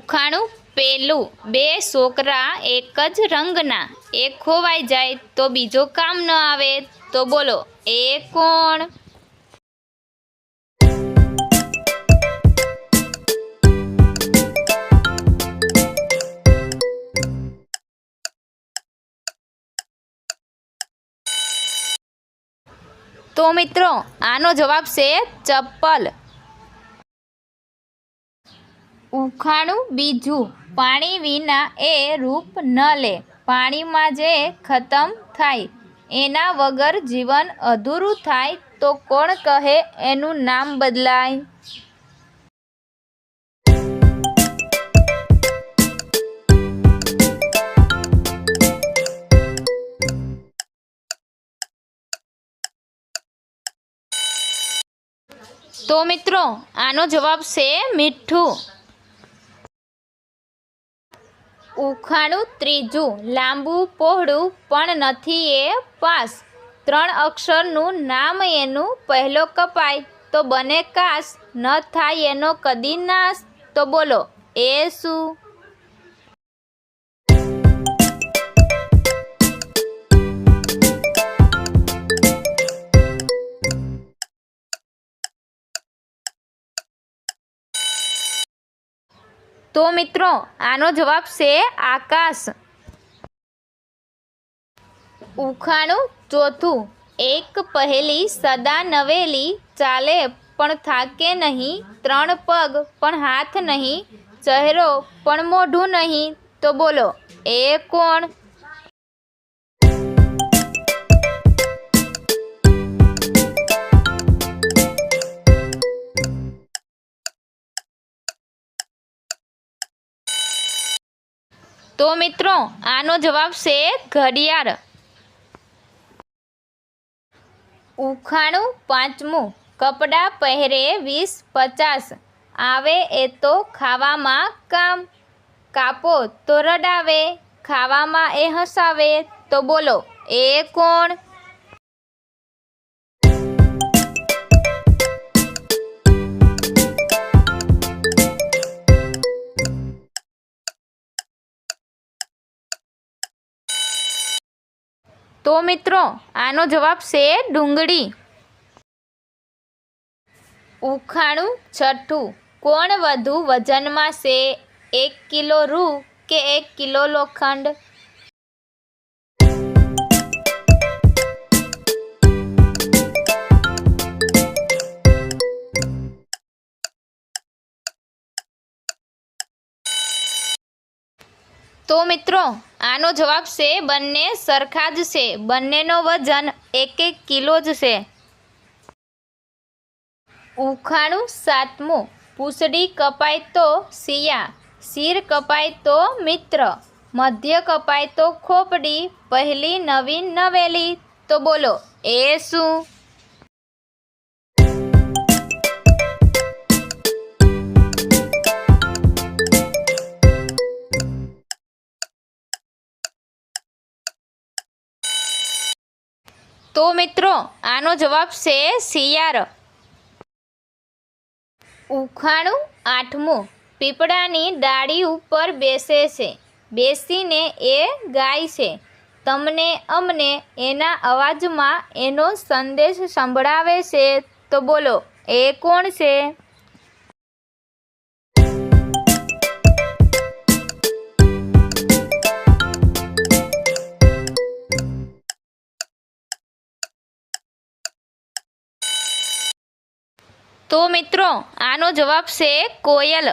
ઉખાણું પેલું, બે છોકરા એક જ રંગના, એક ખોવાઈ જાય તો બીજો કામ ન આવે, તો બોલો એ કોણ? તો મિત્રો આનો જવાબ છે ચપ્પલ. ઉખાણું બીજું, પાણી વિના એ રૂપ ન લે, પાણીમાં જે ખતમ થાય એના વગર જીવન અધૂરું થાય, તો કોણ કહે એનું નામ બદલાય? તો મિત્રો આનો જવાબ છે મીઠું. ઉખાણું ત્રીજું, લાંબુ પહોળું પણ નથી એ પાસ, 3 અક્ષરનું નામ એનું, પહેલો કપાય તો બને કાસ, ન થાય એનો કદી નાશ, તો બોલો એ શું? તો મિત્રો આનો જવાબ છે આકાશ. ઉખાણું ચોથું, એક પહેલી સદા નવેલી, ચાલે પણ થાકે નહીં, 3 પગ પણ હાથ નહીં, ચહેરો પણ મોઢું નહીં, તો બોલો એ કોણ? તો મિત્રો આનો જવાબ છે ઘડિયાળ. ઉખાણું પાંચમું, કપડાં પહેરે 20-50, આવે એ તો ખાવામાં કામ, કાપો તો રડાવે, ખાવામાં એ હસાવે, તો બોલો એ કોણ? તો મિત્રો આનો જવાબ છે ડુંગળી. ઉખાણું છઠ્ઠું, કોણ વધુ વજનમાં છે, 1 કિલો રૂ કે 1 કિલો લોખંડ? તો મિત્રો આનો જવાબ છે બંને સરખા જ છે, બંનેનો વજન 1-1 કિલો જ છે. ઉખાણું સાતમું, પૂંછડી કપાય તો શિયા, શિર કપાય તો મિત્ર, મધ્ય કપાય તો ખોપડી, પહેલી નવી નવેલી, તો બોલો એ શું? તો મિત્રો આનો જવાબ છે શિયાળ. ઉખાણું આઠમું, પીપળાની ડાળી ઉપર બેસે છે, બેસીને એ ગાય છે, તમને અમને એના અવાજમાં એનો સંદેશ સંભળાવે છે, તો બોલો એ કોણ છે? તો મિત્રો આનો જવાબ છે કોયલ.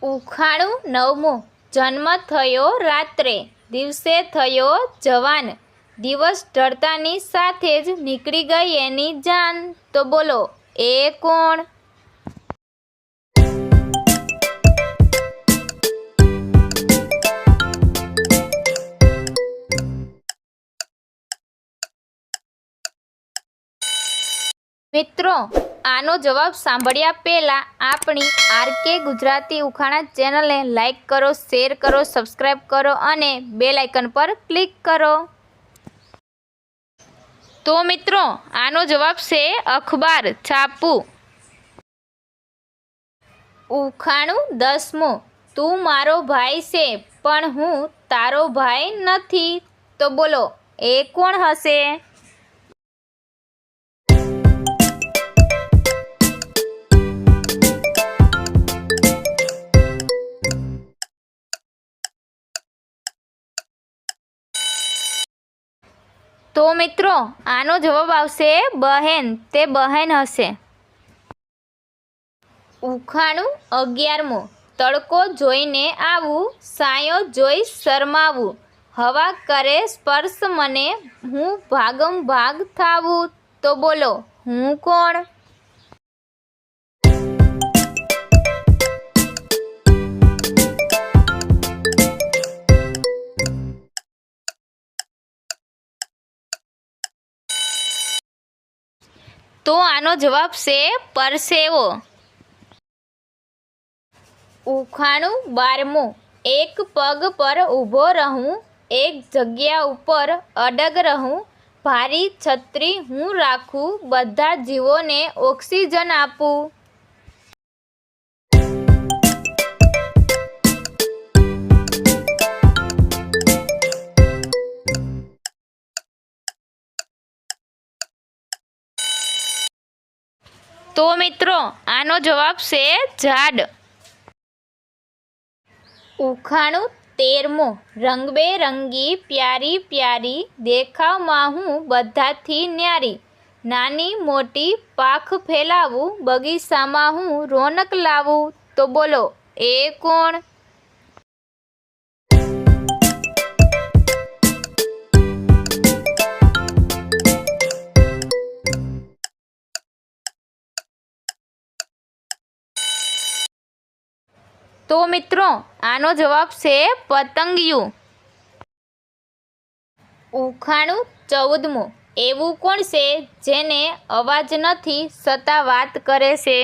ઉખાણું નવમું, જન્મ થયો રાત્રે, દિવસે થયો જવાન, દિવસ ઢળતાની સાથે જ નીકળી ગઈ એની જાન, તો બોલો એ કોણ? મિત્રો આનો જવાબ સાંભળ્યા પહેલાં આપણી આરકે ગુજરાતી ઉખાણા ચેનલને લાઈક કરો, શેર કરો, સબસ્ક્રાઈબ કરો અને બેલ આઇકન પર ક્લિક કરો. તો મિત્રો આનો જવાબ છે અખબાર, છાપવું. ઉખાણું 10મું, તું મારો ભાઈ છે પણ હું તારો ભાઈ નથી, તો બોલો એ કોણ હશે? તો મિત્રો આનો જવાબ આવશે બહેન, તે બહેન હશે. ઉખાણું 11મું, તડકો જોઈને આવું, સાયો જોઈ શરમાવું, હવા કરે સ્પર્શ મને, હું ભાગમ ભાગ થાવું, તો બોલો હું કોણ? તો આનો જવાબ છે પરસેવો. ઉખાણું 12મું, એક પગ પર ઊભો રહું, એક જગ્યા ઉપર અડગ રહું, ભારી છત્રી હું રાખું, બધા જીવોને ઓક્સિજન આપું. તો મિત્રો આનો જવાબ છે ઝાડ. ઉખાણું 13મું, રંગબેરંગી પ્યારી પ્યારી, દેખાવમાં હું બધાથી ન્યારી, નાની મોટી પાખ ફેલાવું, બગીચામાં હું રોનક લાવું, તો બોલો એ કોણ? તો મિત્રો આનો જવાબ છે પતંગિયું. ઉખાણું 14મું, એવું કોણ છે જેને અવાજ નથી છતાં વાત કરે છે?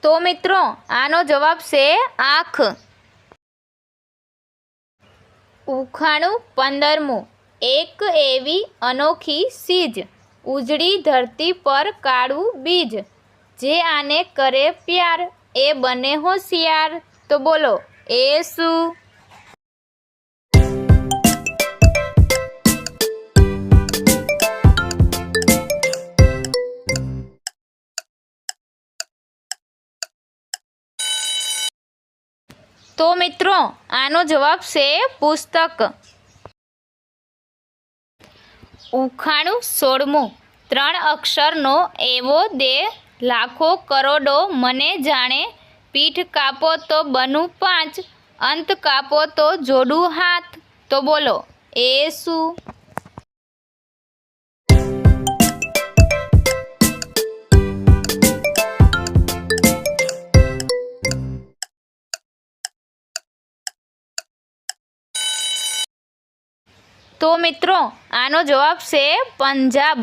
તો મિત્રો આનો જવાબ છે આંખ. ઉખાણું 15મું, એક એવી અનોખી ચીજ, ઉજળી ધરતી પર કાળું બીજ, જે આને કરે પ્યાર એ બને હોશિયાર, તો બોલો એ શું? તો મિત્રો આનો જવાબ છે પુસ્તક. ઉખાણું 16મું, 3 અક્ષરનો એવો દેહ, લાખો કરોડો મને જાણે, પીઠ કાપો તો બનું 5, અંત કાપો તો જોડું હાથ, તો બોલો એ શું? તો મિત્રો આનો જવાબ છે પંજાબ.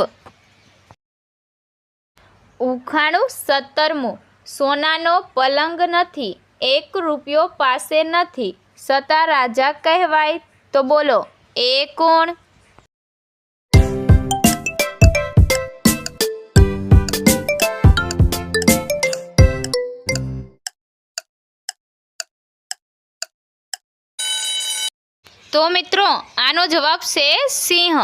ઉખાણું 17મું, સોનાનો પલંગ નથી, 1 રૂપિયો પાસે નથી, છતાં રાજા કહેવાય, તો બોલો એ કોણ? તો મિત્રો આનો જવાબ છે સિંહ.